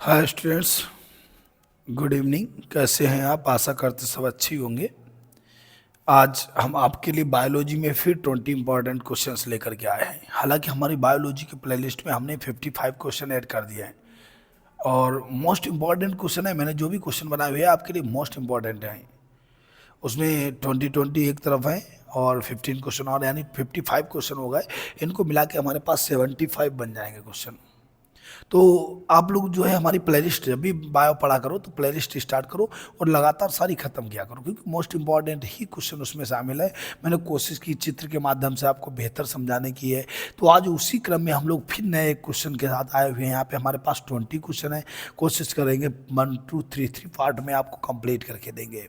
Hi students, good evening. कैसे हैं आप? आशा करते सब अच्छी होंगे। आज हम आपके लिए बायोलॉजी में फिर 20 इंपॉर्टेंट क्वेश्चंस लेकर के आए हैं। हालांकि हमारी बायोलॉजी के प्लेलिस्ट में हमने 55 क्वेश्चन ऐड कर दिए हैं और मोस्ट इंपॉर्टेंट क्वेश्चन है। मैंने जो भी क्वेश्चन बनाए हुए हैं आपके लिए मोस्ट इंपॉर्टेंट हैं। उसमें 20 एक तरफ है और 15 क्वेश्चन और, यानी 55 क्वेश्चन हो गए। इनको मिला के हमारे पास 75 बन जाएंगे क्वेश्चन। तो आप लोग जो है हमारी प्लेलिस्ट जब भी बायो पढ़ा करो तो प्लेलिस्ट स्टार्ट करो और लगातार सारी खत्म किया करो, क्योंकि मोस्ट इंपॉर्टेंट ही क्वेश्चन उसमें शामिल है। मैंने कोशिश की चित्र के माध्यम से आपको बेहतर समझाने की है। तो आज उसी क्रम में हम लोग फिर नए क्वेश्चन के साथ आए हुए हैं। यहाँ पे हमारे पास 20 क्वेश्चन है। कोशिश करेंगे 1 2 3 3 पार्ट में आपको कंप्लीट करके देंगे।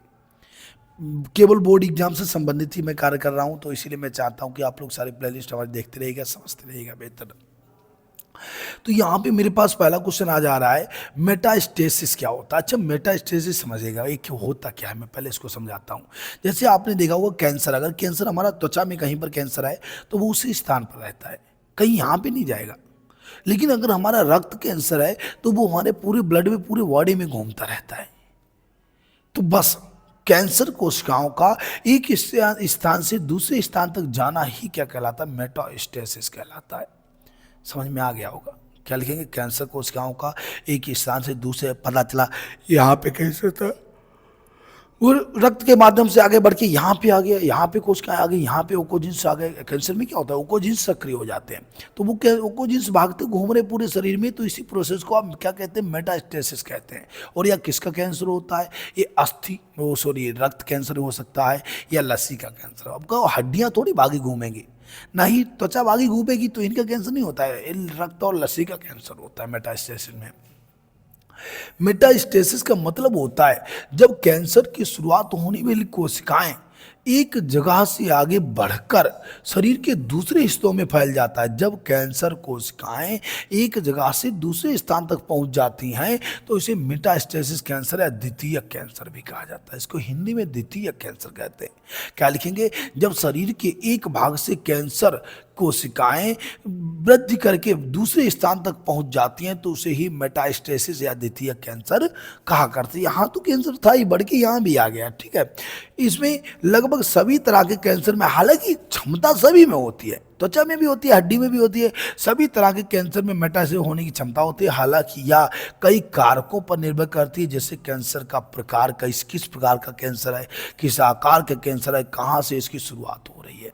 केवल बोर्ड एग्जाम से संबंधित ही मैं कार्य कर रहा हूँ, तो इसीलिए मैं चाहता हूँ कि आप लोग सारी प्लेलिस्ट हमारी देखते रहिएगा, समझते रहिएगा बेहतर। तो यहाँ पे मेरे पास पहला क्वेश्चन आ जा रहा है, मेटास्टेसिस क्या होता है। अच्छा, मेटास्टेसिस समझिएगा ये होता क्या है, मैं पहले इसको समझाता हूँ। जैसे आपने देखा होगा कैंसर, अगर कैंसर हमारा त्वचा में कहीं पर कैंसर है तो वो उसी स्थान पर रहता है, कहीं यहाँ पे नहीं जाएगा। लेकिन अगर हमारा रक्त कैंसर है तो वो हमारे पूरे ब्लड में, पूरे बॉडी में घूमता रहता है। तो बस कैंसर कोशिकाओं का एक स्थान से दूसरे स्थान तक जाना ही क्या कहलाता है? मेटास्टेसिस कहलाता है। समझ में आ गया होगा। क्या लिखेंगे? कैंसर कोशिकाओं का एक स्थान से दूसरे, पता चला यहाँ पे कैंसर था, वो रक्त के माध्यम से आगे बढ़ के यहाँ पे आ गया, यहाँ पे कोशिकाएं आ गई, यहाँ पे ओकोजिन्स आ गए। कैंसर में क्या होता है? ओकोजिन्स सक्रिय हो जाते हैं, तो वो क्या, ओकोजिन्स भागते घूम रहे पूरे शरीर में। तो इसी प्रोसेस को आप क्या कहते हैं? मेटास्टेसिस कहते हैं। और यह किसका कैंसर होता है? ये अस्थि, वो सॉरी, रक्त कैंसर हो सकता है या लसी का कैंसर। आपका हड्डियाँ थोड़ी भागी घूमेंगी, ना ही त्वचा भागी घूमेगी, तो इनका कैंसर नहीं होता है। रक्त और लसी का कैंसर होता है मेटास्टेसिस में। मेटास्टेसिस का मतलब होता है जब कैंसर की शुरुआत होने वाली कोशिकाएं एक जगह से आगे बढ़कर शरीर के दूसरे हिस्सों में फैल जाता है। जब कैंसर कोशिकाएं एक जगह से दूसरे स्थान तक पहुंच जाती हैं तो इसे मेटास्टेसिस कैंसर या द्वितीय कैंसर भी कहा जाता है। इसको हिंदी में द्वितीय कैंसर कहते हैं। क्या लिखेंगे? जब शरीर के एक भाग से कैंसर कोशिकाएं वृद्धि करके दूसरे स्थान तक पहुंच जाती हैं तो उसे ही मेटास्टेसिस या द्वितीय कैंसर कहा करते हैं। यहाँ तो कैंसर था ही, बढ़ के यहाँ भी आ गया, ठीक है। इसमें लगभग सभी तरह के कैंसर में, हालांकि क्षमता सभी में होती है, त्वचा में भी होती है, हड्डी में भी होती है, सभी तरह के कैंसर में मेटास्टेसिस होने की क्षमता होती है। हालांकि यह कई कारकों पर निर्भर करती है, जैसे कैंसर का प्रकार, किस प्रकार का कैंसर है, किस आकार का कैंसर है, कहाँ से इसकी शुरुआत हो रही है।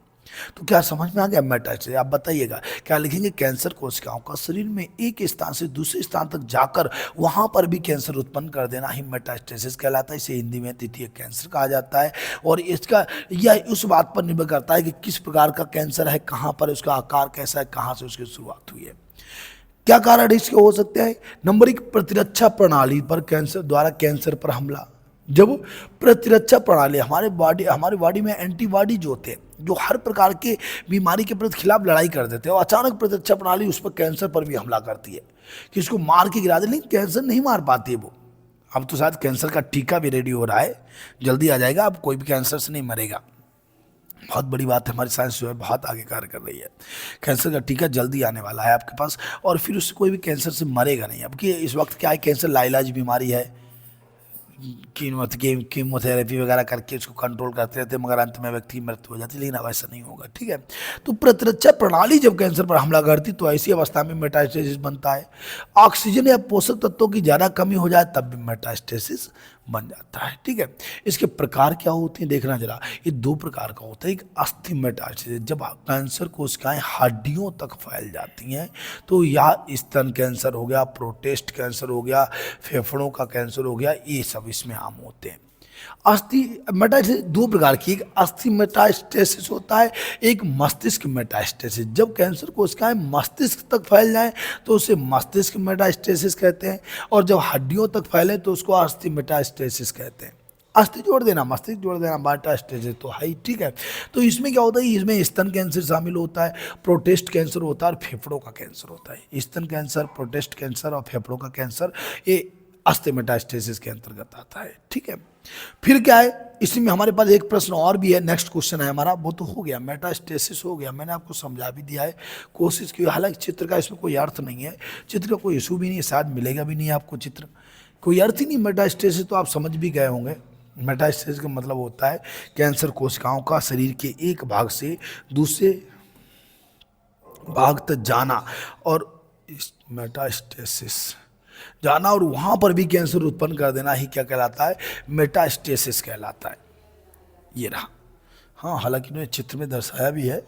तो क्या समझ में आ गया मेटास्टेसिस? आप बताइएगा। क्या लिखेंगे? कैंसर कोशिकाओं का शरीर में एक स्थान से दूसरे स्थान तक जाकर वहां पर भी कैंसर उत्पन्न कर देना ही मेटास्टेसिस कहलाता है। इसे हिंदी में द्वितीय कैंसर कहा जाता है। और इसका यह उस बात पर निर्भर करता है कि किस प्रकार का कैंसर है, कहाँ पर उसका आकार कैसा है, कहाँ से उसकी शुरुआत हुई है। क्या कारण इसके हो सकते हैं? नंबर 1, प्रतिरक्षा प्रणाली पर कैंसर द्वारा कैंसर पर हमला। जब प्रतिरक्षा प्रणाली, हमारे बॉडी में एंटीबॉडी जो होते हैं, जो हर प्रकार के बीमारी के प्रति खिलाफ लड़ाई कर देते हैं, और अचानक प्रतिरक्षा प्रणाली उस पर कैंसर पर भी हमला करती है कि इसको मार के गिरा दे, लेकिन कैंसर नहीं मार पाती है वो। अब तो शायद कैंसर का टीका भी रेडी हो रहा है, जल्दी आ जाएगा। अब कोई भी कैंसर से नहीं मरेगा। बहुत बड़ी बात है, हमारी साइंस जो है बहुत आगे कार्य कर रही है। कैंसर का टीका जल्दी आने वाला है आपके पास, और फिर उससे कोई भी कैंसर से मरेगा नहीं। अब कि इस वक्त क्या है, कैंसर लाइलाज बीमारी है, कीमोथेरेपी वगैरह करके उसको कंट्रोल करते रहते हैं, मगर अंत में व्यक्ति की मृत्यु हो जाती है। लेकिन अब ऐसा नहीं होगा, ठीक है। तो प्रतिरक्षा प्रणाली जब कैंसर पर हमला करती तो ऐसी अवस्था में मेटास्टेसिस बनता है। ऑक्सीजन या पोषक तत्वों की ज़्यादा कमी हो जाए तब भी मेटास्टेसिस बन जाता है, ठीक है। इसके प्रकार क्या होते हैं देखना जरा। ये 2 प्रकार का होता है। एक अस्थि मेटास्टेसिस, जब कैंसर कोशिकाएं हड्डियों तक फैल जाती हैं, तो या स्तन कैंसर हो गया, प्रोस्टेट कैंसर हो गया, फेफड़ों का कैंसर हो गया, ये सब इसमें आम होते हैं। अस्थि मेटास्टेसिस 2 प्रकार की, एक अस्थि मेटास्टेसिस होता है, एक मस्तिष्क मेटास्टेसिस। जब कैंसर कोशिकाएं मस्तिष्क तक फैल जाएं तो उसे मस्तिष्क मेटास्टेसिस कहते हैं, और जब हड्डियों तक फैले तो उसको अस्थि मेटास्टेसिस कहते हैं। अस्थि जोड़ देना, मस्तिष्क जोड़ देना, मेटास्टेसिस तो है ही, ठीक है। तो इसमें क्या होता है? इसमें स्तन कैंसर शामिल होता है, प्रोस्टेट कैंसर होता है और फेफड़ों का कैंसर होता है। स्तन कैंसर, प्रोस्टेट कैंसर और फेफड़ों का कैंसर, ये अस्थि मेटास्टेसिस के अंतर्गत आता है। ठीक है, फिर क्या है, इसमें हमारे पास एक प्रश्न और भी है, नेक्स्ट क्वेश्चन है हमारा, वो तो हो गया, मेटास्टेसिस हो गया, मैंने आपको समझा भी दिया है, कोशिश की, हालांकि चित्र का इसमें कोई अर्थ नहीं है, चित्र का कोई इशू भी नहीं है, शायद मिलेगा भी नहीं आपको चित्र, कोई अर्थ ही नहीं मेटास्टेसिस, तो आप समझ भी गए होंगे। मेटास्टेसिस का मतलब होता है कैंसर कोशिकाओं का शरीर के एक भाग से दूसरे भाग तक जाना, और इस मेटास्टेसिस जाना और वहां पर भी कैंसर उत्पन्न कर देना ही क्या कहलाता है, मेटास्टेसिस कहलाता है। ये रहा, हाँ, हालांकि उन्होंने चित्र में दर्शाया भी है।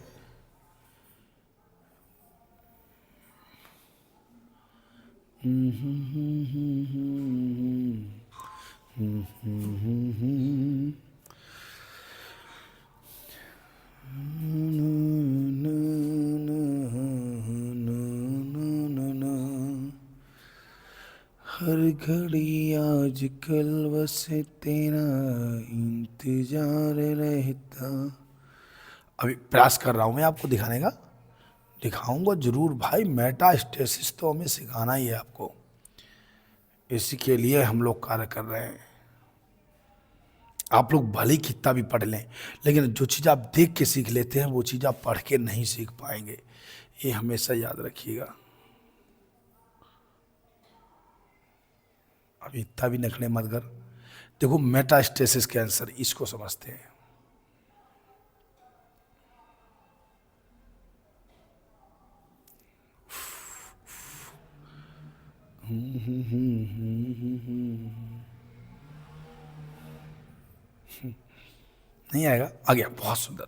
हर घड़ी आजकल बस तेरा इंतजार रहता। अभी प्रयास कर रहा हूं मैं आपको दिखाने का, दिखाऊंगा जरूर भाई, मेटास्टेसिस तो हमें सिखाना ही है आपको, इसी के लिए हम लोग कार्य कर रहे हैं। आप लोग भले ही कितना भी पढ़ लें, लेकिन जो चीज़ आप देख के सीख लेते हैं वो चीज़ आप पढ़ के नहीं सीख पाएंगे, ये हमेशा याद रखिएगा। अब इतना भी नखरे मत कर। देखो, मेटास्टेसिस कैंसर, इसको समझते हैं। नहीं आएगा, आ गया, बहुत सुंदर।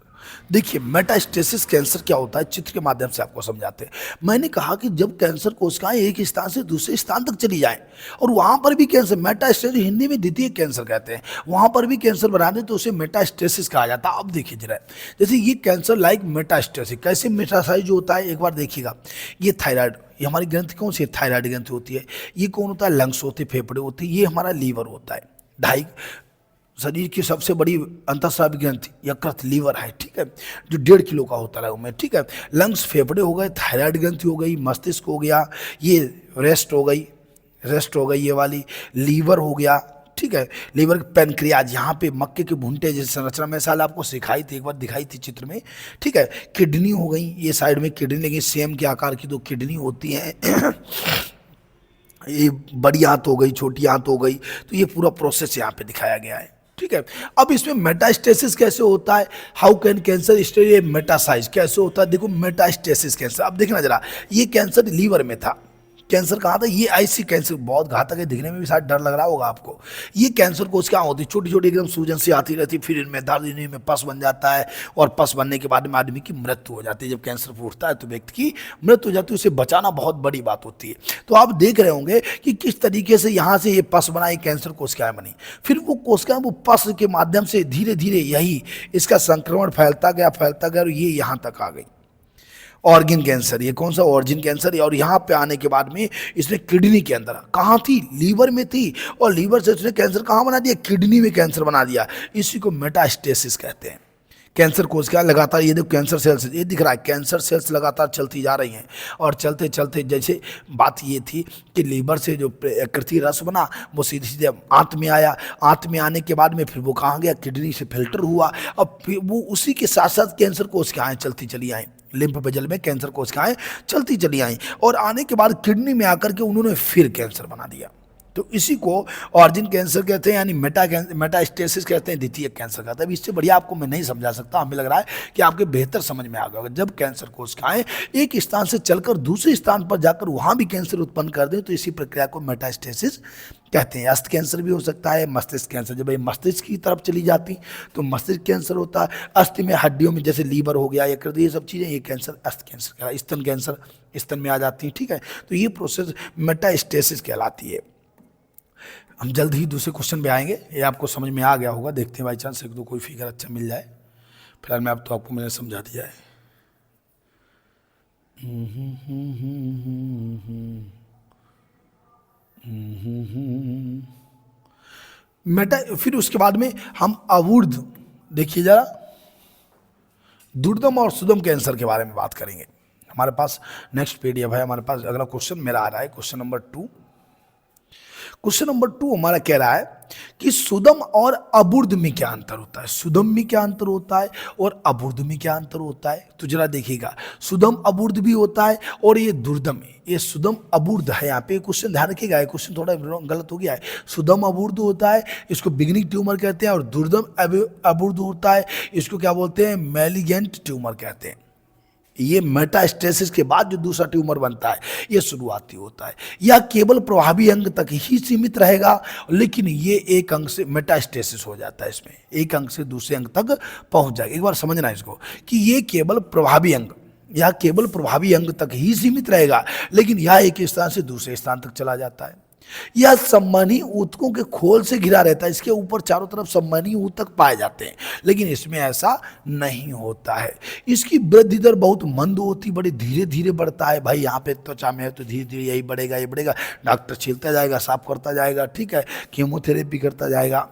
देखिए, मेटास्टेसिस कैंसर क्या होता है, चित्र के माध्यम से आपको समझाते हैं। मैंने कहा कि जब कैंसर कोशिकाएं एक स्थान से दूसरे स्थान तक चली जाएं और वहां पर भी कैंसर, मेटास्टेसिस हिंदी में द्वितीय कैंसर कहते हैं, वहां पर भी कैंसर बना दे तो उसे मेटास्टेसिस कहा जाता है। अब देखिए जरा, जैसे ये कैंसर लाइक मेटास्टेसिस कैसे मेटासाइज होता है, एक बार देखिएगा। ये थायराइड, ये हमारी ग्रंथि कौन सी है, थायराइड ग्रंथि होती है। ये कौन होता है, लंग्स होते, फेफड़े होते हैं। ये हमारा लीवर होता है, ढाई शरीर की सबसे बड़ी अंतःस्रावी ग्रंथि यकृत लीवर है। ठीक है, जो 1.5 किलो का होता है उसमें। ठीक है, लंग्स फेफड़े हो गए, थायराइड ग्रंथि हो गई, मस्तिष्क हो गया, ये रेस्ट हो गई ये वाली, लीवर हो गया। ठीक है, लीवर, पेनक्रियाज, यहाँ पे मक्के के भुंटे जैसे संरचना में साल आपको सिखाई थी, एक बार दिखाई थी चित्र में। ठीक है, किडनी हो गई, ये साइड में किडनी लगी, सेम के आकार की 2 किडनी होती हैं। ये बड़ी आंत हो गई, छोटी आंत हो गई, तो ये पूरा प्रोसेस यहाँ पे दिखाया गया है। ठीक है, अब इसमें मेटास्टेसिस कैसे होता है, हाउ कैन कैंसर स्टेज मेटासाइज कैसे होता है। देखो, मेटास्टेसिस कैंसर, अब देखना जरा, ये कैंसर लीवर में था, कैंसर कहाँ था, ये आईसी कैंसर, बहुत घातक है, दिखने में भी शायद डर लग रहा होगा आपको। ये कैंसर कोशिका क्या होती है, छोटी छोटी एकदम सूजन सी आती रहती, फिर इनमें दर्द, इन्हीं में पस बन जाता है, और पस बनने के बाद में आदमी की मृत्यु हो जाती है। जब कैंसर फूटता है तो व्यक्ति की मृत्यु हो जाती है, उसे बचाना बहुत बड़ी बात होती है। तो आप देख रहे होंगे कि किस तरीके से यहाँ से ये पस बना, ये कैंसर कोशिकाएं बनी, फिर वो कोशिकाएं वो पस के माध्यम से धीरे धीरे यही इसका संक्रमण फैलता गया और ये यहाँ तक आ गई। ऑर्गन कैंसर, ये कौन सा ऑर्गन कैंसर, और यहाँ पे आने के बाद में इसने किडनी के अंदर, कहाँ थी, लीवर में थी, और लीवर से इसने कैंसर कहाँ बना दिया, किडनी में कैंसर बना दिया। इसी को मेटास्टेसिस कहते हैं। कैंसर कोशिका लगातार, ये देखो कैंसर सेल्स, ये दिख रहा है, कैंसर सेल्स लगातार चलती जा रही हैं, और चलते चलते जैसे बात ये थी कि लीवर से जो यकृतीय रस बना वो सीधे सीधे आंत में आया, आंत में आने के बाद में फिर वो कहाँ गया, किडनी से फिल्टर हुआ, अब फिर वो उसी के साथ साथ कैंसर कोशिकाएं चलती चली आई, लिम्फ वेसल में कैंसर कोशिकाएं चलती चली आई, और आने के बाद किडनी में आकर के उन्होंने फिर कैंसर बना दिया। तो इसी को ऑर्जिन कैंसर कहते हैं, यानी मेटास्टेसिस कहते हैं, द्वितीय कैंसर कहते हैं। इससे बढ़िया आपको मैं नहीं समझा सकता, हमें लग रहा है कि आपके बेहतर समझ में आ गया होगा। जब कैंसर कोशिकाएं एक स्थान से चलकर दूसरे स्थान पर जाकर वहां भी कैंसर उत्पन्न कर दें तो इसी प्रक्रिया को मेटास्टेसिस कहते हैं। अस्थि कैंसर भी हो सकता है, मस्तिष्क कैंसर, जब ये मस्तिष्क की तरफ चली जाती तो मस्तिष्क कैंसर होता है। अस्थि में हड्डियों में जैसे लीवर हो गया, यकृत, ये सब चीज़ें, ये कैंसर अस्थि कैंसर कहलाता है। स्तन कैंसर स्तन में आ जाती है। ठीक है, तो ये प्रोसेस मेटास्टेसिस कहलाती है। हम जल्द ही दूसरे क्वेश्चन पे आएंगे, ये आपको समझ में आ गया होगा, देखते हैं बाई चांस एक दो कोई फिगर अच्छा मिल जाए। फिलहाल मैं आपको मैंने समझा दिया है। फिर उसके बाद में हम अवूर्ध, देखिए जरा, दुर्दम और सुदम कैंसर के बारे में बात करेंगे। हमारे पास नेक्स्ट पीडीएफ है, हमारे पास अगला क्वेश्चन मेरा आ रहा है, क्वेश्चन नंबर 2। क्वेश्चन नंबर 2 हमारा कह रहा है कि सुदम और अबुर्द में क्या अंतर होता है। सुदम में क्या अंतर होता है और अबुर्द में क्या अंतर होता है, तो जरा देखिएगा। सुदम अबुर्द भी होता है और ये दुर्दम है, ये सुदम अबुर्द है। यहाँ पे क्वेश्चन ध्यान रखिएगा, क्वेश्चन थोड़ा गलत हो गया है। सुदम अबुर्द होता है, इसको बिगनिंग ट्यूमर कहते हैं, और दुर्दम अबुर्द होता है, इसको क्या बोलते हैं, मैलिगेंट ट्यूमर कहते हैं। ये मेटास्टेसिस के बाद जो दूसरा ट्यूमर बनता है ये शुरुआती होता है। यह केवल प्रभावी अंग तक ही सीमित रहेगा, लेकिन ये एक अंग से मेटास्टेसिस हो जाता है, इसमें एक अंग से दूसरे अंग तक पहुंच जाएगा। एक बार समझना इसको कि ये केवल प्रभावी अंग, यह केवल प्रभावी अंग तक ही सीमित रहेगा, लेकिन यह एक स्थान से दूसरे स्थान तक चला जाता है। यह संवहनी ऊतकों के खोल से घिरा रहता है, इसके ऊपर चारों तरफ संवहनी ऊतक पाए जाते हैं, लेकिन इसमें ऐसा नहीं होता है। इसकी वृद्धि दर बहुत मंद होती, बड़े धीरे धीरे बढ़ता है। भाई यहाँ पे त्वचा में है तो धीरे धीरे यही बढ़ेगा, ये बढ़ेगा, डॉक्टर छीलता जाएगा, साफ करता जाएगा, ठीक है, कीमोथेरेपी करता जाएगा,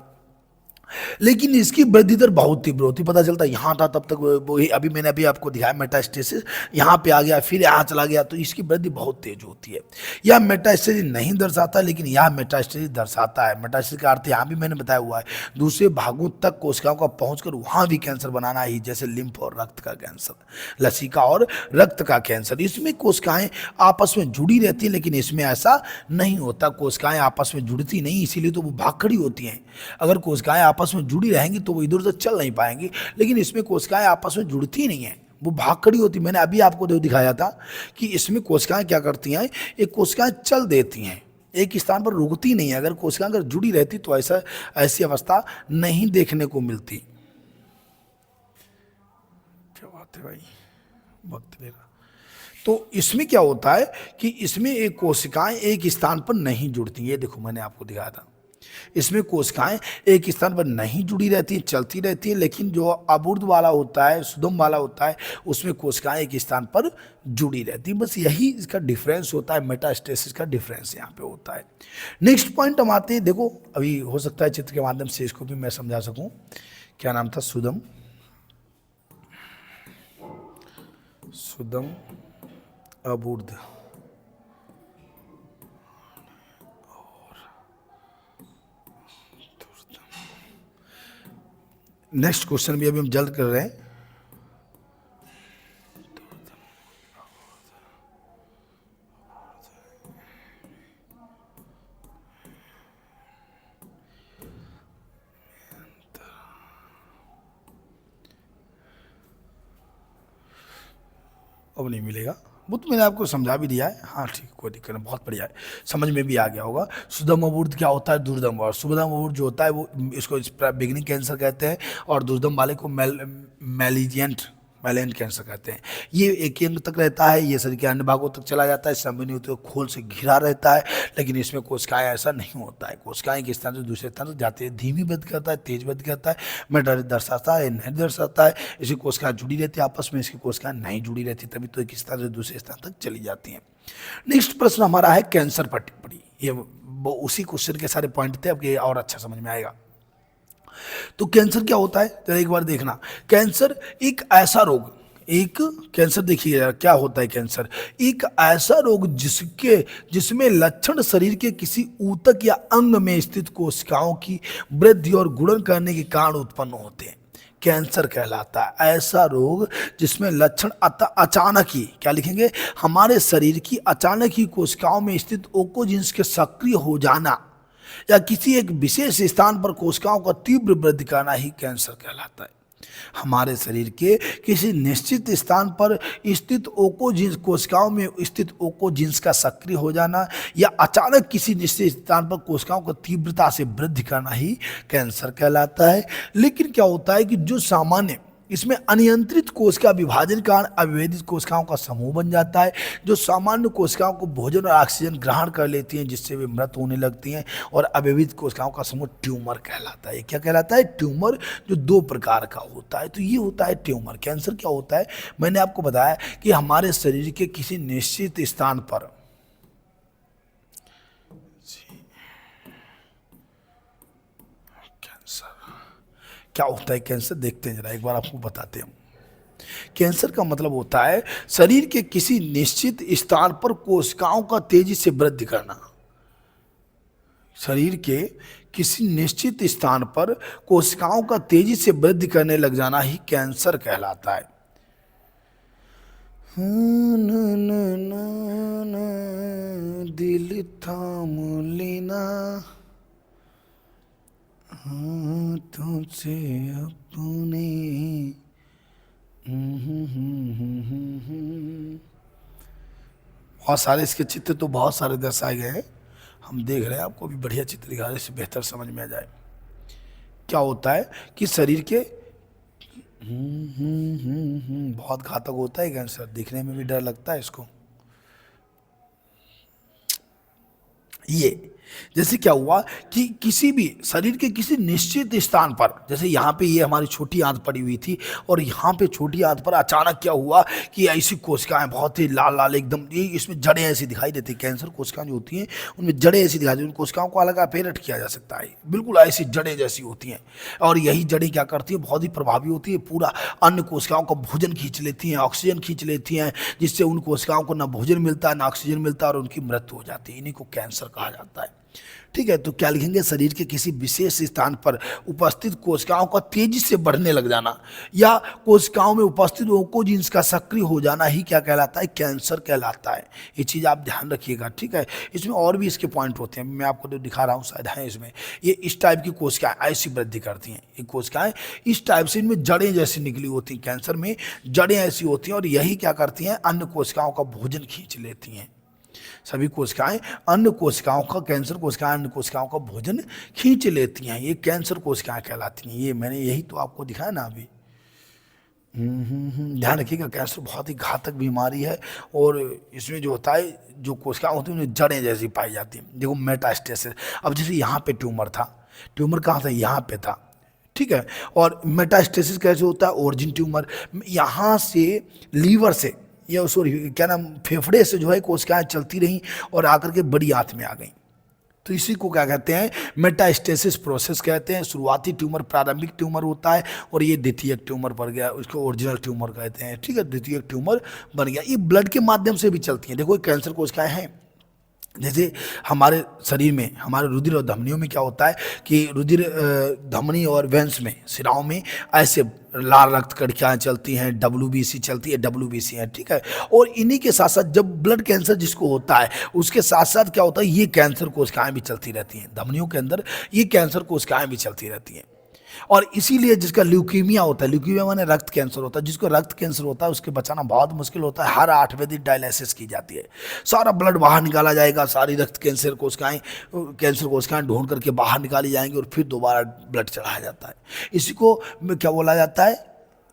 लेकिन इसकी वृद्धि दर बहुत तीव्र होती। पता चलता है यहाँ था तब तक वही, अभी मैंने अभी आपको दिखाया मेटास्टेसिस, यहाँ पे आ गया फिर यहाँ चला गया, तो इसकी वृद्धि बहुत तेज होती है। यह मेटास्टेसिस नहीं दर्शाता, लेकिन यह मेटास्टेसिस दर्शाता है। मेटास्टेसिस का अर्थ यहाँ भी मैंने बताया हुआ है, दूसरे भागों तक कोशिकाओं का पहुंचकर वहाँ भी कैंसर बनाना ही, जैसे लिम्फ और रक्त का कैंसर, लसिका और रक्त का कैंसर। इसमें कोशिकाएं आपस में जुड़ी रहती है, लेकिन इसमें ऐसा नहीं होता, कोशिकाएं आपस में जुड़ती नहीं, इसीलिए तो वो भाग खड़ी होती हैं। अगर कोशिकाएं आपस में जुड़ी रहेंगी तो वो इधर उधर चल नहीं पाएंगी, लेकिन इसमें कोशिकाएं आपस में जुड़ती नहीं है, वो भाग खड़ी होती। मैंने अभी आपको दिखाया था कि इसमें कोशिकाएं क्या करती हैं, एक कोशिकाएं चल देती हैं, एक स्थान पर रुकती नहीं है। अगर कोशिकाएं अगर जुड़ी रहती तो ऐसी अवस्था नहीं देखने को मिलती। क्या बात है भाई, वक्त लेगा। तो इसमें क्या होता है कि इसमें एक कोशिकाएं एक स्थान पर नहीं जुड़ती। ये देखो मैंने आपको दिखाया था, इसमें कोशिकाएं एक स्थान पर नहीं जुड़ी रहती हैं, चलती रहती हैं, लेकिन जो अबुर्द वाला होता है, सुदम वाला होता है, उसमें कोशिकाएं एक स्थान पर जुड़ी रहती हैं। बस यही इसका डिफरेंस होता है, मेटास्टेसिस का डिफरेंस यहाँ पे होता है। नेक्स्ट पॉइंट हम आते हैं, देखो अभी हो सकता है चित्र के माध्यम से इसको भी मैं समझा सकूं। क्या नाम था, सुदम, सुदम अबुर्द। नेक्स्ट क्वेश्चन भी अभी हम जल्द कर रहे हैं। अब नहीं मिलेगा, वो तो मैंने आपको समझा भी दिया है। हाँ ठीक, कोई दिक्कत नहीं, बहुत बढ़िया है, समझ में भी आ गया होगा। सुदम अबुर्द क्या होता है, दुर्दम, और सुदम अबुर्द जो होता है वो इसको बिगिनिंग कैंसर कहते हैं, और दुर्दम वाले को मैलिजेंट कैंसर कहते हैं। ये एक अंग तक रहता है, ये शरीर के अन्य भागों तक चला जाता है, संवहनी ऊतक खोल से घिरा रहता है, लेकिन इसमें कोशिकाएं ऐसा नहीं होता है। कोशिकाएं एक स्थान से दूसरे स्थान तक जाती है, धीमी वृद्धि करता है, तेज वृद्धि करता है, मेटा दर्शाता है, नहीं दर्शाता है। इसकी कोशिकाएं जुड़ी रहती है आपस में, इसकी कोशिकाएं नहीं जुड़ी रहती, तभी तो एक स्थान से दूसरे स्थान तक चली जाती हैं। नेक्स्ट प्रश्न हमारा है कैंसर पर टिप्पणी। ये उसी क्वेश्चन के सारे पॉइंट थे, अब ये और अच्छा समझ में आएगा। तो कैंसर क्या होता है, जरा एक बार देखना। कैंसर एक ऐसा रोग, एक कैंसर देखिए क्या होता है। कैंसर एक ऐसा रोग जिसमें लक्षण शरीर के किसी ऊतक या अंग में स्थित कोशिकाओं की वृद्धि और गुणन करने के कारण उत्पन्न होते हैं, कैंसर कहलाता है। ऐसा रोग जिसमें लक्षण अचानक ही, क्या लिखेंगे, हमारे शरीर की अचानक ही कोशिकाओं में स्थित ओकोजिन्स के सक्रिय हो जाना या किसी एक विशेष स्थान पर कोशिकाओं का तीव्र वृद्धि करना ही कैंसर कहलाता है। हमारे शरीर के किसी निश्चित स्थान पर स्थित ओकोजिन्स, कोशिकाओं में स्थित ओकोजिन्स का सक्रिय हो जाना या अचानक किसी निश्चित स्थान पर कोशिकाओं को तीव्रता से वृद्धि करना ही कैंसर कहलाता है। लेकिन क्या होता है कि जो सामान्य, इसमें अनियंत्रित कोशिका विभाजन के कारण अविभेदित कोशिकाओं का समूह बन जाता है, जो सामान्य कोशिकाओं को भोजन और ऑक्सीजन ग्रहण कर लेती हैं, जिससे वे मृत होने लगती हैं, और अविभेदित कोशिकाओं का समूह ट्यूमर कहलाता है। क्या कहलाता है, ट्यूमर, जो दो प्रकार का होता है। तो ये होता है ट्यूमर। कैंसर क्या होता है, मैंने आपको बताया कि हमारे शरीर के किसी निश्चित स्थान पर क्या होता है। कैंसर देखते हैं जरा, एक बार आपको बताते हैं। कैंसर का मतलब होता है शरीर के किसी निश्चित स्थान पर कोशिकाओं का तेजी से वृद्धि करना। शरीर के किसी निश्चित स्थान पर कोशिकाओं का तेजी से वृद्धि करने लग जाना ही कैंसर कहलाता है। दिल थाम लेना हाथों से अपने। बहुत सारे इसके चित्र तो बहुत सारे दर्शाए गए हैं, हम देख रहे हैं, आपको भी बढ़िया चित्र दिखा रहे हैं, इससे बेहतर समझ में आ जाए। क्या होता है कि शरीर के बहुत घातक होता है कैंसर, दिखने में भी डर लगता है इसको। ये जैसे क्या हुआ कि किसी भी शरीर के किसी निश्चित स्थान पर, जैसे यहाँ पे ये हमारी छोटी आंत पड़ी हुई थी और यहाँ पे छोटी आंत पर अचानक क्या हुआ कि ऐसी कोशिकाएं बहुत ही लाल लाल एकदम, ये इसमें जड़ें ऐसी दिखाई देती हैं। कैंसर कोशिकाएं जो होती हैं उनमें जड़ें ऐसी दिखाई देती हैं। उन कोशिकाओं को अलग अपेरट किया जा सकता है, बिल्कुल ऐसी जड़ें जैसी होती हैं। और यही जड़ें क्या करती हैं, बहुत ही प्रभावी होती है, पूरा अन्य कोशिकाओं का भोजन खींच लेती हैं, ऑक्सीजन खींच लेती हैं, जिससे उन कोशिकाओं को ना भोजन मिलता है ना ऑक्सीजन मिलता है और उनकी मृत्यु हो जाती है। इन्हीं को कैंसर कहा जाता है। ठीक है, तो क्या लिखेंगे, शरीर के किसी विशेष स्थान पर उपस्थित कोशिकाओं का तेजी से बढ़ने लग जाना या कोशिकाओं में उपस्थित ओंकोजीन्स का सक्रिय हो जाना ही क्या कहलाता है, कैंसर कहलाता है। ये चीज़ आप ध्यान रखिएगा। ठीक है, इसमें और भी इसके पॉइंट होते हैं, मैं आपको तो दिखा रहा हूँ, शायद है इसमें। ये इस टाइप की कोशिकाएं ऐसी वृद्धि करती हैं, ये कोशिकाएं इस टाइप से, इनमें जड़ें जैसी निकली होती हैं, कैंसर में जड़ें ऐसी होती हैं और यही क्या करती हैं, अन्य कोशिकाओं का भोजन खींच लेती हैं। सभी कोशिकाएं अन्य कोशिकाओं का, कैंसर कोशिकाएं अन्य कोशिकाओं का भोजन खींच लेती हैं, ये कैंसर कोशिकाएं कहलाती हैं। ये मैंने यही तो आपको दिखाया ना अभी। ध्यान रखिएगा, कैंसर बहुत ही घातक बीमारी है और इसमें जो होता है, जो कोशिकाएं होती हैं उन्हें जड़ें जैसी पाई जाती हैं। देखो मेटास्टेसिस, अब जैसे यहाँ पे ट्यूमर था, ट्यूमर कहाँ था, यहाँ पे था। ठीक है, और मेटास्टेसिस कैसे होता है, ओरिजिन ट्यूमर यहाँ से लीवर से या सॉरी क्या नाम, फेफड़े से जो है कोशिकाएं चलती रहीं और आकर के बड़ी आंत में आ गई। तो इसी को क्या कहते हैं, मेटास्टेसिस प्रोसेस कहते हैं। शुरुआती ट्यूमर प्रारंभिक ट्यूमर होता है और ये द्वितीयक ट्यूमर बन गया, उसको ओरिजिनल ट्यूमर कहते हैं। ठीक है, द्वितीयक ट्यूमर बन गया। ये ब्लड के माध्यम से भी चलती हैं। देखो कैंसर कोशिकाएं हैं, जैसे हमारे शरीर में, हमारे रुधिर और धमनियों में क्या होता है कि रुधिर धमनी और वेंस में, सिराओं में ऐसे लाल रक्त कणिकाएं चलती हैं, WBC चलती है, WBC है। ठीक है, और इन्हीं के साथ साथ जब ब्लड कैंसर जिसको होता है उसके साथ साथ क्या होता है, ये कैंसर कोशिकाएं भी चलती रहती हैं धमनियों के अंदर, ये कैंसर कोशिकाएं भी चलती रहती हैं। और इसीलिए जिसका ल्यूकीमिया होता है, ल्यूकीमिया माने रक्त कैंसर होता है, जिसको रक्त कैंसर होता है उसके बचाना बहुत मुश्किल होता है। हर 8वें दिन डायलिसिस की जाती है, सारा ब्लड बाहर निकाला जाएगा, सारी रक्त कैंसर कोशिकाएं ढूंढ करके बाहर निकाली जाएंगी और फिर दोबारा ब्लड चढ़ाया जाता है। इसी को क्या बोला जाता है,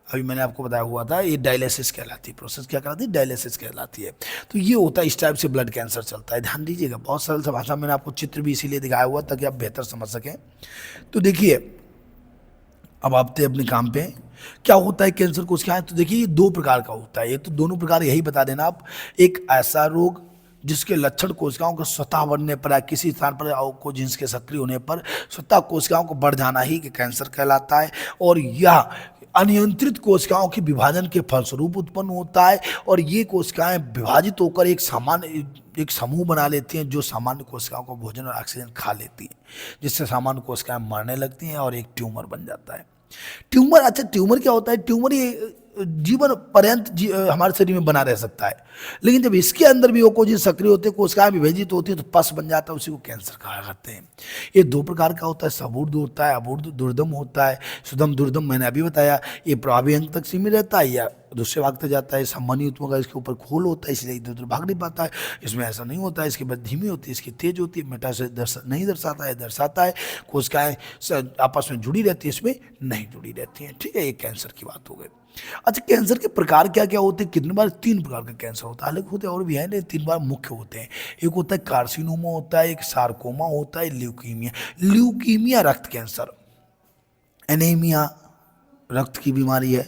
अभी मैंने आपको बताया हुआ था, ये डायलिसिस कहलाती है, प्रोसेस क्या कहलाती है, डायलिसिस कहलाती है। तो ये होता है, इस टाइप से ब्लड कैंसर चलता है। ध्यान दीजिएगा, बहुत सरल सा भाषा, मैंने आपको चित्र भी इसीलिए दिखाया हुआ ताकि आप बेहतर समझ सकें। तो देखिए, अब आते अपने काम पे, क्या होता है कैंसर कोशिकाएं, तो देखिए ये 2 प्रकार का होता है। ये तो दोनों प्रकार यही बता देना आप, एक ऐसा रोग जिसके लक्षण कोशिकाओं के स्वतः बढ़ने पर या किसी स्थान पर ऑन्कोजीन्स के सक्रिय होने पर स्वतः कोशिकाओं को बढ़ जाना ही कैंसर कहलाता है, और यह अनियंत्रित कोशिकाओं के विभाजन के फलस्वरूप उत्पन्न होता है। और ये कोशिकाएं विभाजित होकर एक समूह बना लेती हैं जो सामान्य कोशिकाओं को भोजन और ऑक्सीजन खा लेती हैं, जिससे सामान्य कोशिकाएं मरने लगती हैं और एक ट्यूमर बन जाता है। ट्यूमर, अच्छा ट्यूमर क्या होता है, ट्यूमर ये जीवन पर्यंत हमारे शरीर में बना रह सकता है, लेकिन जब इसके अंदर भी ओंकोजीन सक्रिय होते हैं, कोशिकाएं विभाजित होती है तो पस बन जाता है, उसी को कैंसर कहा करते हैं। ये 2 प्रकार का होता है, सबूर्द होता है, अबूर्द दुर्दम होता है। सुदम दुर्दम मैंने अभी बताया, ये प्रभावी अंग तक सीमित रहता है या दूसरे भागते जाता है। सम्मानी उत्तम का इसके ऊपर खोल होता है, इसलिए इधर उधर भाग नहीं पाता है। इसमें ऐसा नहीं होता है, इसकी बस धीमी होती है, इसकी तेज होती है। मेटा से नहीं दर्शाता है, कोशिकाएं आपस में जुड़ी रहती है, इसमें नहीं जुड़ी रहती हैं। ठीक है, ये कैंसर की बात हो गई। अच्छा, कैंसर के प्रकार क्या क्या होते हैं, कितने बार, 3 प्रकार का कैंसर होता है, अलग होते हैं और भी है, लेकिन 3 बार मुख्य होते हैं। एक होता है कार्सिनोमा होता है, एक सार्कोमा होता है, ल्यूकीमिया रक्त कैंसर, एनीमिया रक्त की बीमारी है,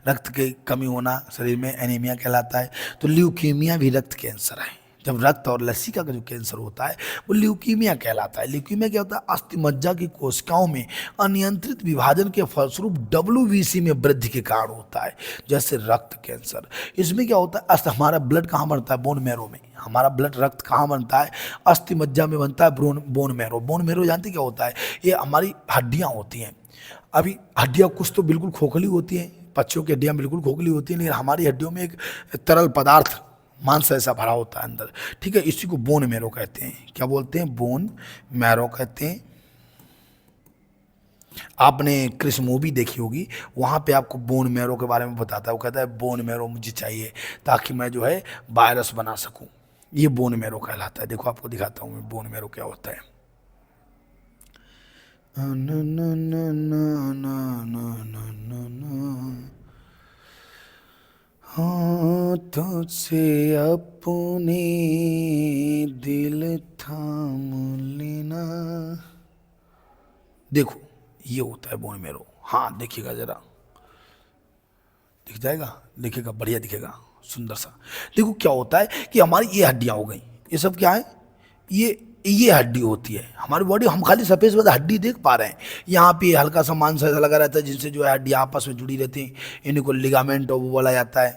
रक्त की कमी होना शरीर में एनीमिया कहलाता है। तो ल्यूकीमिया भी रक्त कैंसर है। जब रक्त और लसिका का जो कैंसर होता है वो ल्यूकीमिया कहलाता है। ल्यूकीमिया क्या होता है, अस्थि मज्जा की कोशिकाओं में अनियंत्रित विभाजन के फलस्वरूप WBC में वृद्धि के कारण होता है, जैसे रक्त कैंसर। इसमें क्या होता है, हमारा ब्लड कहाँ बढ़ता है, बोन मैरो में, हमारा ब्लड रक्त कहाँ बनता है? अस्थि मज्जा में बनता है, बोन मैरो। बोन मैरो जानते क्या होता है? ये हमारी हड्डियाँ होती हैं। अभी हड्डियाँ कुछ तो बिल्कुल खोखली होती हैं, पक्षियों की हड्डियाँ बिल्कुल खोखली होती हैं, लेकिन हमारी हड्डियों में एक तरल पदार्थ मांस ऐसा भरा होता है अंदर, ठीक है, इसी को बोन मैरो कहते हैं। क्या बोलते हैं? बोन मैरो कहते हैं। आपने क्रिस मूवी देखी होगी, वहाँ पे आपको बोन मैरो के बारे में बताता है। वो कहता है बोन मैरो मुझे चाहिए ताकि मैं जो है वायरस बना सकूं। ये बोन मैरो कहलाता है। देखो आपको दिखाता हूँ मैं बोन मैरो क्या होता है। हाथों से अपने दिल थाम लेना। देखो ये होता है बोन मैरो। हाँ देखिएगा जरा, दिख जाएगा, दिखेगा, बढ़िया दिखेगा, सुंदर सा। देखो क्या होता है कि हमारी ये हड्डियां हो गई, ये सब क्या है? ये हड्डी होती है हमारी बॉडी। हम खाली सफेद सफेद हड्डी देख पा रहे हैं, यहाँ पे हल्का सा मांस ऐसा लगा रहता है जिनसे जो है हड्डी आपस में जुड़ी रहती है। इन्हीं को लिगामेंट वो बोला जाता है,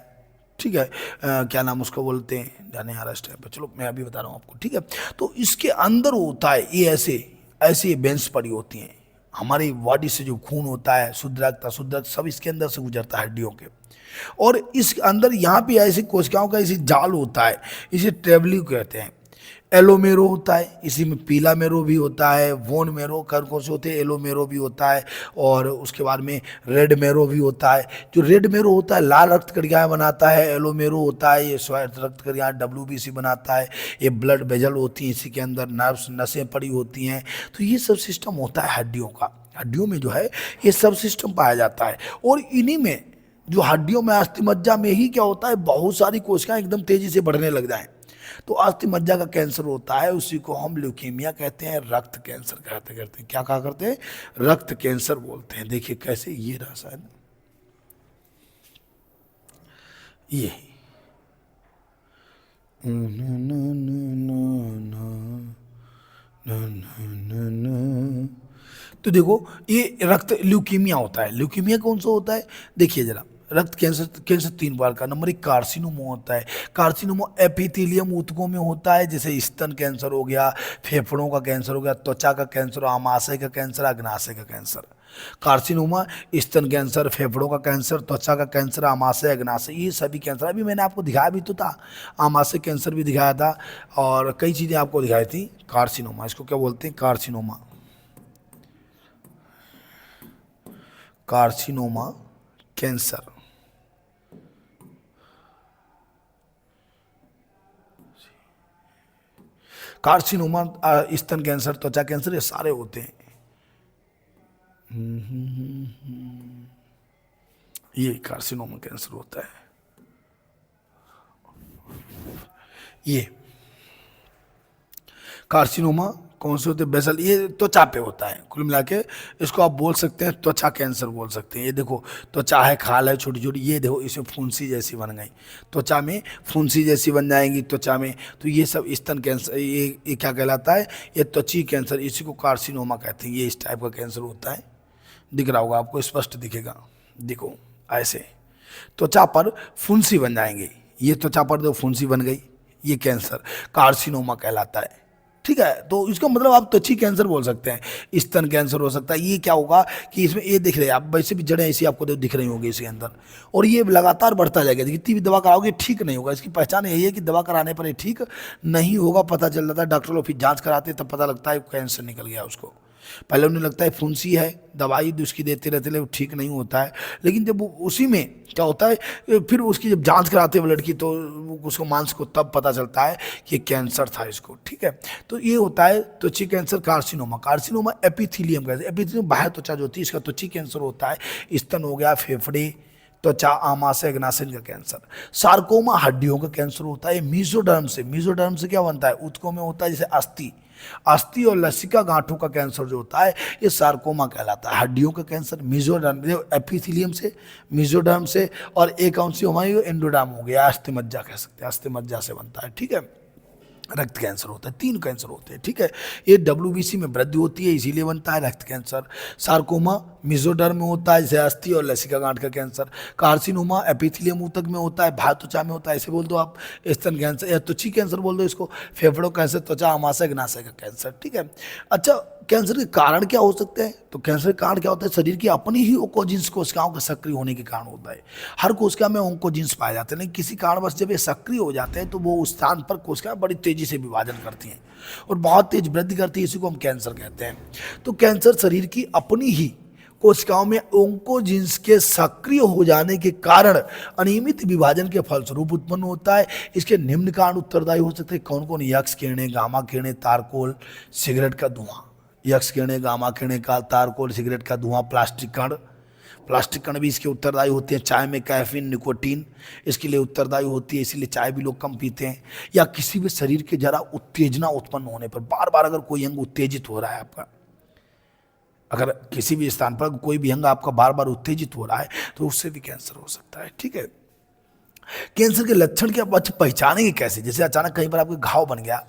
ठीक है। क्या नाम उसको बोलते हैं, जाने आ रहा इस टाइम पर, चलो मैं अभी बता रहा हूँ आपको, ठीक है। तो इसके अंदर होता है ये ऐसे ऐसे बेंच पड़ी होती हैं। हमारी बॉडी से जो खून होता है, शुद्ध रक्त अशुद्ध रक्त, सब इसके अंदर से गुजरता है हड्डियों के। और इस अंदर यहाँ पे ऐसी कोशिकाओं का ऐसी जाल होता है, इसे ट्रेवलिंग कहते हैं। एलो मेरो होता है, इसी में पीला मेरो भी होता है, वोन मेरो कौन से होते हैं, एलो मेरो भी होता है, और उसके बाद में रेड मेरो भी होता है। जो रेड मेरो होता है लाल रक्त कणिकाएं बनाता है, एलो मेरो होता है ये श्वेत रक्त कणिकाएं WBC बनाता है, ये ब्लड वेजल होती है, इसी के अंदर नर्व्स नसें पड़ी होती हैं। तो ये सब सिस्टम होता है हड्डियों का। हड्डियों में जो है ये सब सिस्टम पाया जाता है, और इन्हीं में जो हड्डियों में अस्थि मज्जा में ही क्या होता है, बहुत सारी कोशिकाएं एकदम तेजी से बढ़ने लग जाएं, तो अस्थि मज्जा का कैंसर होता है। उसी को हम ल्यूकीमिया कहते हैं, रक्त कैंसर कहते हैं। क्या कहा करते हैं? रक्त कैंसर बोलते हैं। देखिए कैसे, ये रहा शायद, ये तो देखो ये रक्त ल्यूकीमिया होता है। ल्यूकीमिया कौन सा होता है? देखिए जरा, रक्त कैंसर, कैंसर 3 प्रकार का। नंबर 1 कार्सिनोमा होता है। कार्सिनोमा एपिथेलियम ऊतकों में होता है, जैसे स्तन कैंसर हो गया, फेफड़ों का कैंसर हो गया, त्वचा का कैंसर, आमाशय का कैंसर, अग्नाशय का कैंसर। कार्सिनोमा, स्तन कैंसर, फेफड़ों का कैंसर, त्वचा का कैंसर, आमाशय, अग्नाशय, ये सभी कैंसर। अभी मैंने आपको दिखाया भी तो था, आमाशय कैंसर भी दिखाया था, और कई चीज़ें आपको दिखाई थी। कार्सिनोमा, इसको क्या बोलते हैं? कार्सिनोमा। Carcinoma cancer. कार्सिनोमा, स्तन कैंसर, त्वचा कैंसर, ये सारे होते हैं। ये कार्सिनोमा कैंसर होता है। ये कार्सिनोमा कौन से होते हैं? बेसल, ये त्वचा पे होता है। कुल मिला के इसको आप बोल सकते हैं त्वचा कैंसर बोल सकते हैं। ये देखो त्वचा है, खाल है छोटी छोटी, ये देखो इसमें फुंसी जैसी बन गई, त्वचा में फुंसी जैसी बन जाएंगी त्वचा में। तो ये सब स्तन कैंसर, ये क्या कहलाता है? ये त्वची कैंसर, इसी को कार्सिनोमा कहते हैं। ये इस टाइप का कैंसर होता है। दिख रहा होगा आपको, स्पष्ट दिखेगा। देखो ऐसे त्वचा पर फुंसी बन जाएंगे, ये त्वचा पर जो फुंसी बन गई, ये कैंसर कार्सिनोमा कहलाता है, ठीक है। तो इसका मतलब आप त्वची कैंसर बोल सकते हैं। स्तन कैंसर हो सकता है। ये क्या होगा कि इसमें ये दिख रहे हैं आप, वैसे भी जड़ें ऐसी आपको दिख रही होंगी इसके अंदर, और ये लगातार बढ़ता जाएगा। जितनी भी दवा कराओगे ठीक नहीं होगा। इसकी पहचान यही है कि दवा कराने पर ये ठीक नहीं होगा, पता चल जाता है। डॉक्टर लोग फिर जांच कराते तब पता लगता है कैंसर निकल गया उसको। पहले उन्हें लगता है फुंसी है, दवाई उसकी देते रहते, लेकिन ठीक नहीं होता है। लेकिन जब उसी में क्या होता है, फिर उसकी जब जांच कराते हैं ब्लड की, तो उसको मांस को तब पता चलता है कि कैंसर था इसको, ठीक है। तो ये होता है त्वची cancer, carcinoma. Carcinoma epithelium cancer, epithelium बाह्य त्वचा जो होती है, इसका त्वची कैंसर होता है। स्तन हो गया, फेफड़े, त्वचा, आमाशय, अग्नाशय का कैंसर। सार्कोमा हड्डियों का कैंसर होता है। मेसोडर्म से, मेसोडर्म से क्या बनता है? ऊतकों में होता है, जैसे अस्थि, अस्थि और लसिका गांठों का कैंसर जो होता है, ये सार्कोमा कहलाता है। हड्डियों का कैंसर मेसोडर्म, एपिथेलियम से, मेसोडर्म से, और एक कौन सी हमारी एंडोडर्म हो गया, अस्थिमज्जा कह सकते हैं, अस्थिमज्जा से बनता है, ठीक है। रक्त कैंसर होता है। 3 कैंसर होते हैं, ठीक है। ये WBC में वृद्धि होती है, इसीलिए बनता है रक्त कैंसर। सार्कोमा मेसोडर्म में होता है, जैसे अस्थि और लसिका गांठ का कैंसर। कार्सिनोमा एपिथेलियम ऊतक में होता है, भार त्वचा में होता है, ऐसे बोल दो आप। स्तन कैंसर या त्वची कैंसर बोल दो इसको। फेफड़ों कैंसर, त्वचा आमाशय ग्नाशय का कैंसर, ठीक है। अच्छा, कैंसर के कारण क्या हो सकते हैं? तो कैंसर के कारण क्या होता है? शरीर की अपनी ही ओंकोजिन्स कोशिकाओं के सक्रिय होने के कारण होता है। हर कोशिका में ओंकोजिन्स पाए जाते हैं, लेकिन किसी कारणवश जब ये सक्रिय हो जाते हैं तो वो उस स्थान पर कोशिकाएं बड़ी तेजी से विभाजन करती हैं और बहुत तेज वृद्धि करती है। इसी को हम कैंसर कहते हैं। तो कैंसर शरीर की अपनी ही कोशिकाओं में ओंकोजिन्स के सक्रिय हो जाने के कारण अनियमित विभाजन के फलस्वरूप उत्पन्न होता है। इसके निम्न कारण उत्तरदायी हो सकते हैं। कौन कौन? यक्स किरणें, गामा किरणें, तारकोल, सिगरेट का धुआं। यक्स किरणें, गामा किरणें का, तारकोल, सिगरेट का धुआं, प्लास्टिक कण भी इसके उत्तरदायी होते हैं। चाय में कैफीन, निकोटीन इसके लिए उत्तरदायी होती है, इसीलिए चाय भी लोग कम पीते हैं। या किसी भी शरीर के जरा उत्तेजना उत्पन्न होने पर, बार बार अगर कोई अंग उत्तेजित हो रहा है आपका, अगर किसी भी स्थान पर कोई भी अंग आपका बार बार उत्तेजित हो रहा है तो उससे भी कैंसर हो सकता है, ठीक है। कैंसर के लक्षण क्या पहचानेंगे कैसे? जैसे अचानक कहीं पर आपके घाव बन गया,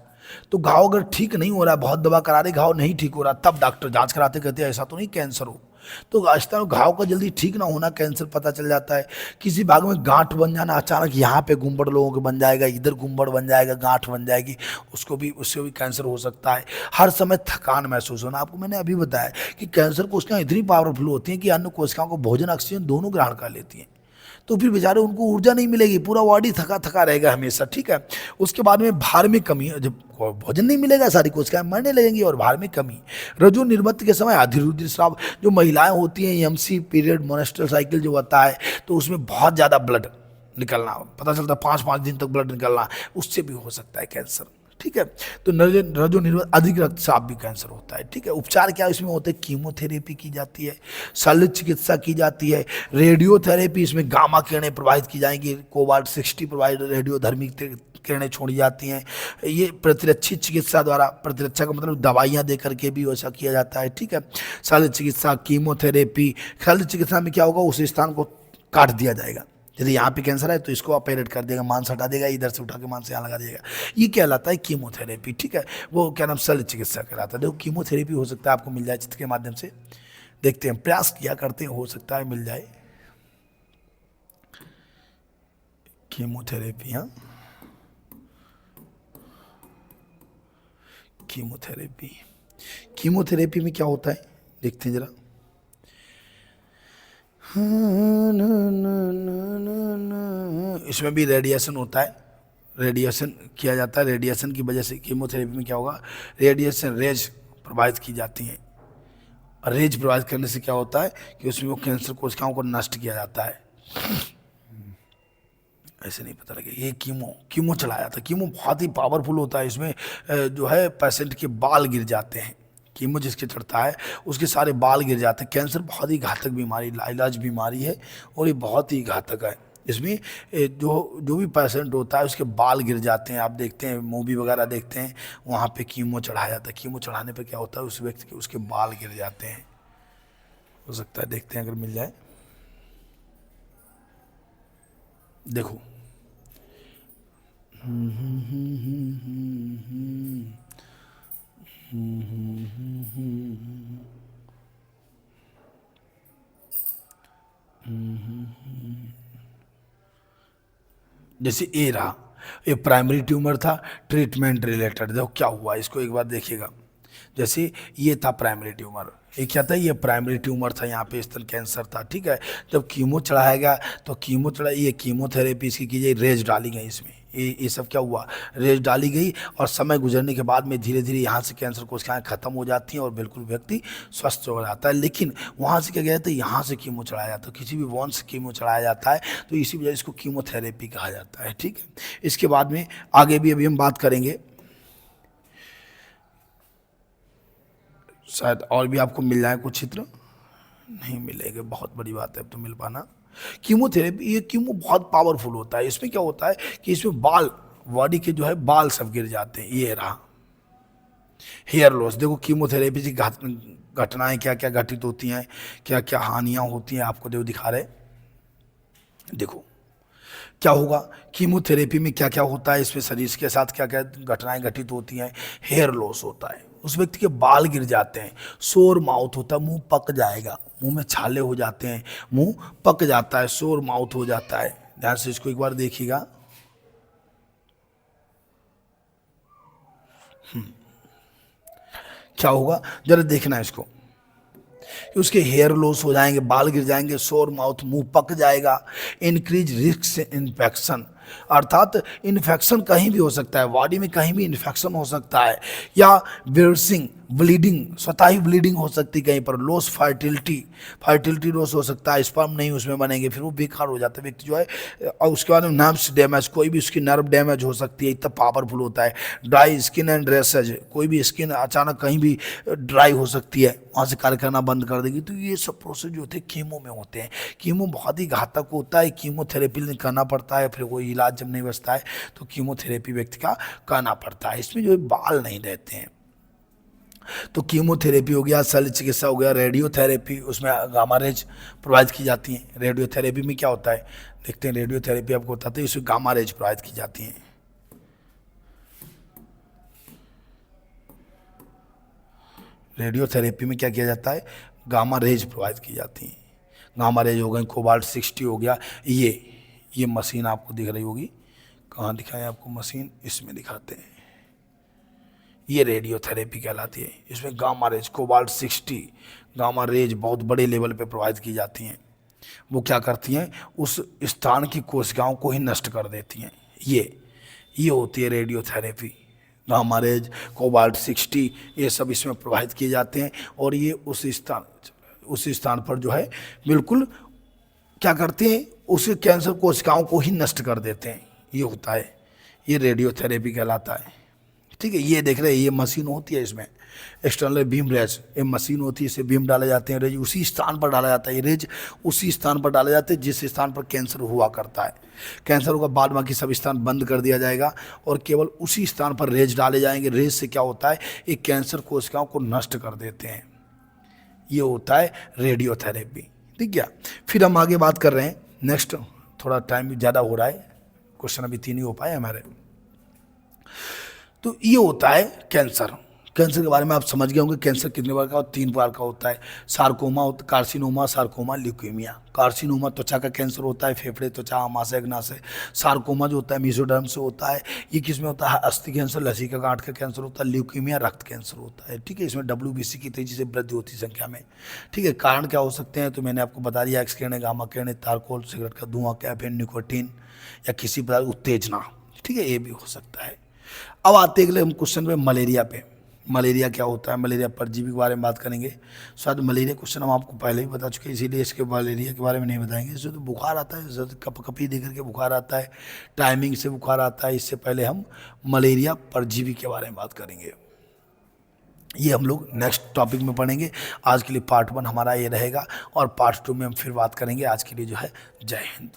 तो घाव अगर ठीक नहीं हो रहा, बहुत दवा करा रहे, घाव नहीं ठीक हो रहा, तब डॉक्टर जांच कराते कहते हैं ऐसा तो नहीं कैंसर हो। तो अचानक घाव का जल्दी ठीक ना होना कैंसर पता चल जाता है। किसी भाग में गांठ बन जाना, अचानक यहाँ पे गुंबड़ लोगों के बन जाएगा, इधर गुंबड़ बन जाएगा, गांठ बन जाएगी, उससे भी कैंसर हो सकता है। हर समय थकान महसूस होना, आपको मैंने अभी बताया कि कैंसर कोशिकाएं इतनी पावरफुल होती हैं कि अन्य कोशिकाओं को भोजन, ऑक्सीजन दोनों ग्रहण कर लेती हैं। तो फिर बेचारे उनको ऊर्जा नहीं मिलेगी, पूरा बॉडी थका थका रहेगा हमेशा, ठीक है। उसके बाद में भार में कमी, जब भोजन नहीं मिलेगा सारी कोशिकाएं मरने लगेंगी और भार में कमी। रजो निर्वत के समय अधिरुद्र स्राव, जो महिलाएं होती हैं, एमसी पीरियड, मोनेस्ट्रल साइकिल जो होता है, तो उसमें बहुत ज़्यादा ब्लड निकलना, पता चलता है 5-5 दिन तक ब्लड निकलना, उससे भी हो सकता है कैंसर, ठीक है। तो रजो निर्वत अधिक रक्तस्राव भी कैंसर होता है, ठीक है। उपचार क्या इसमें होते हैं? कीमोथेरेपी की जाती है, शल्य चिकित्सा की जाती है, रेडियोथेरेपी, इसमें गामा किरणें प्रवाहित की जाएंगी, कोबाल्ट 60 प्रवाहित रेडियोधर्मी किरणें छोड़ी जाती हैं। ये प्रतिरक्षी चिकित्सा द्वारा, प्रतिरक्षा का मतलब दवाइयाँ दे करके भी वैसा किया जाता है, ठीक है। शल्य चिकित्सा, कीमोथेरेपी। शल्य चिकित्सा में क्या होगा? उस स्थान को काट दिया जाएगा, यदि यहाँ पे कैंसर है तो इसको ऑपरेट कर देगा, मांस हटा देगा, इधर से उठा के मांस यहाँ लगा देगा। ये कहलाता है कीमोथेरेपी, ठीक है। वो क्या नाम? शल्य चिकित्सा कहलाता है। देखो कीमोथेरेपी हो सकता है आपको मिल जाए चित्र के माध्यम से, देखते हैं, प्रयास किया करते हैं, हो सकता है मिल जाए कीमोथेरेपी। हाँ, कीमोथेरेपी में क्या होता है देखते हैं जरा। इसमें भी रेडिएशन होता है, रेडिएशन किया जाता है। रेडिएशन की वजह से कीमोथेरेपी में क्या होगा? रेडिएशन रेज प्रभावित की जाती हैं, और रेज प्रभावित करने से क्या होता है कि उसमें वो कैंसर कोशिकाओं को नष्ट किया जाता है। ऐसे नहीं पता लगे, ये कीमो चलाया था। कीमो बहुत ही पावरफुल होता है, इसमें जो है पेशेंट के बाल गिर जाते हैं। कीमो जिसके चढ़ता है उसके सारे बाल गिर जाते हैं। कैंसर बहुत ही घातक बीमारी, लाइलाज बीमारी है और ये बहुत ही घातक है। इसमें जो भी पेशेंट होता है उसके बाल गिर जाते हैं। आप देखते हैं, मूवी वगैरह देखते हैं, वहाँ पे कीमो चढ़ाया जाता है। कीमो चढ़ाने पर क्या होता है? उस व्यक्ति के उसके बाल गिर जाते हैं। हो सकता है, देखते हैं अगर मिल जाए। देखो, जैसे ए रहा, ये प्राइमरी ट्यूमर था, ट्रीटमेंट रिलेटेड। देखो क्या हुआ, इसको एक बार देखिएगा। जैसे ये था प्राइमरी ट्यूमर, ये क्या था? ये प्राइमरी ट्यूमर था, यहाँ पे स्तन कैंसर था, ठीक है। जब कीमो चढ़ाया गया तो ये कीमोथेरेपी इसकी की गई, रेज डाली गई इसमें, ये सब क्या हुआ? रेज डाली गई, और समय गुजरने के बाद में धीरे धीरे यहाँ से कैंसर कोशिकाएं खत्म हो जाती हैं और बिल्कुल व्यक्ति स्वस्थ हो जाता है। लेकिन वहाँ से क्या गया था? यहाँ से कीमो चढ़ाया जाता है, किसी भी वॉन से कीमो चढ़ाया जाता है, तो इसी वजह इसको कीमोथेरेपी कहा जाता है, ठीक है। इसके बाद में आगे भी अभी हम बात करेंगे, शायद और भी आपको मिल जाए कुछ चित्र, नहीं मिलेंगे, बहुत बड़ी बात है अब तो मिल पाना। कीमोथेरेपी, ये कीमो बहुत पावरफुल होता है। इसमें क्या होता है कि इसमें बाल, बॉडी के जो है बाल सब गिर जाते हैं। ये रहा हेयर लॉस। देखो कीमोथेरेपी की घटनाएं क्या क्या घटित होती हैं, क्या क्या हानियां होती हैं, आपको देखो दिखा रहे। देखो क्या होगा, कीमोथेरेपी में क्या क्या होता है, इसमें शरीर के साथ क्या क्या घटनाएं घटित होती हैं। हेयर लॉस होता है, उस व्यक्ति के बाल गिर जाते हैं, सोर माउथ होता है, मुंह पक जाएगा, मुंह में छाले हो जाते हैं, मुंह पक जाता है, सोर माउथ हो जाता है। ध्यान से इसको एक बार देखिएगा। क्या होगा जरा देखना इसको, उसके हेयर लॉस हो जाएंगे, बाल गिर जाएंगे, सोर माउथ, मुंह पक जाएगा। इंक्रीज रिस्क इन्फेक्शन, अर्थात इन्फेक्शन कहीं भी हो सकता है, बॉडी में कहीं भी इन्फेक्शन हो सकता है, या ब्लीडिंग ब्लीडिंग, स्वतः ही ब्लीडिंग हो सकती है कहीं पर। लॉस फर्टिलिटी लॉस हो सकता है, स्पर्म नहीं उसमें बनेंगे, फिर वो बेकार हो जाता है व्यक्ति जो है। और उसके बाद नर्व्स डैमेज, कोई भी उसकी नर्व डैमेज हो सकती है, इतना पावरफुल होता है। ड्राई स्किन एंड ड्रेसेज, कोई भी स्किन अचानक कहीं भी ड्राई हो सकती है, वहाँ से कार्य करना बंद कर देगी। तो ये सब प्रोसेस जो होते हैं कीमो में होते हैं। कीमो बहुत ही घातक होता है, कीमोथेरेपी करना पड़ता है, फिर कोई इलाज जब नहीं बचता है तो कीमोथेरेपी व्यक्ति का करना पड़ता है। इसमें जो है बाल नहीं रहते हैं। तो कीमोथेरेपी हो गया, शल्य चिकित्सा हो गया, रेडियोथेरेपी, उसमें गामा रेज प्रोवाइड की जाती हैं। रेडियोथेरेपी में क्या होता है देखते हैं, रेडियोथेरेपी आपको बताते हैं, इसमें गामा रेज प्रोवाइड की जाती हैं। रेडियोथेरेपी में क्या किया जाता है, गामा रेज प्रोवाइड की जाती हैं। गामा रेज हो गई, कोबाल्ट 60 हो गया। ये मशीन आपको दिख रही होगी, कहाँ दिखाएं आपको मशीन, इसमें दिखाते हैं। ये रेडियोथेरेपी कहलाती है। इसमें gamma rays, cobalt 60 gamma rays बहुत बड़े लेवल पे प्रोवाइड की जाती हैं। वो क्या करती हैं, उस स्थान की कोशिकाओं को ही नष्ट कर देती हैं। ये होती है रेडियोथेरेपी। गामा रेज, कोबाल्ट 60 ये सब इसमें प्रोवाइड किए जाते हैं, और ये उस स्थान पर जो है बिल्कुल क्या करते हैं, उस कैंसर कोशिकाओं को ही नष्ट कर देते हैं। ये होता है, ये रेडियोथेरेपी कहलाता है। ठीक है, ये देख रहे हैं, ये मशीन होती है, इसमें एक्सटर्नल बीम रेज, ये मशीन होती है, इसे बीम डाले जाते हैं, रेज उसी स्थान पर डाला जाता है। ये रेज उसी स्थान पर डाले जाते हैं जिस स्थान पर कैंसर हुआ करता है। कैंसर होगा बाद बाकी सब स्थान बंद कर दिया जाएगा, और केवल उसी स्थान पर रेज डाले जाएंगे। रेज से क्या होता है, एक कैंसर कोशिकाओं को नष्ट कर देते हैं। ये होता है रेडियोथेरेपी। ठीक है, फिर हम आगे बात कर रहे हैं नेक्स्ट, थोड़ा टाइम भी ज़्यादा हो रहा है, क्वेश्चन अभी 3 ही हो पाए हमारे। तो ये होता है कैंसर। कैंसर के बारे में आप समझ गए होंगे, कैंसर कितने बार का और 3 प्रकार का होता है। Sarcoma, carcinoma, sarcoma, leukaemia. Carcinoma त्वचा का कैंसर होता है, फेफड़े, त्वचा, आमाशय, अग्नाशय। सार्कोमा जो होता है मेसोडर्म से होता है। ये किस में होता है, अस्थि कैंसर, लसीका गांठ का कैंसर होता है। ल्यूकेमिया रक्त कैंसर होता है। ठीक है, इसमें WBC की तेजी से वृद्धि होती है संख्या में। ठीक है, कारण क्या हो सकते हैं, तो मैंने आपको बता दिया, एक्स किरणें, गामा किरणें, तारकोल, सिगरेट का धुआं, कैफीन, निकोटीन या किसी प्रकार उत्तेजना। ठीक है, ये भी हो सकता है। अब आते हैं अगले हम क्वेश्चन पे, मलेरिया पे। मलेरिया क्या होता है, मलेरिया परजीवी के बारे में बात करेंगे। शायद मलेरिया क्वेश्चन हम आपको पहले ही बता चुके हैं, इसीलिए इसके मलेरिया के बारे में नहीं बताएंगे। इससे तो बुखार आता है, कपकपी दे करके बुखार आता है, टाइमिंग से बुखार आता है। इससे पहले हम मलेरिया परजीवी के बारे में बात करेंगे। ये हम लोग नेक्स्ट टॉपिक में पढ़ेंगे। आज के लिए पार्ट 1 हमारा ये रहेगा, और पार्ट 2 में हम फिर बात करेंगे। आज के लिए जो है, जय हिंद।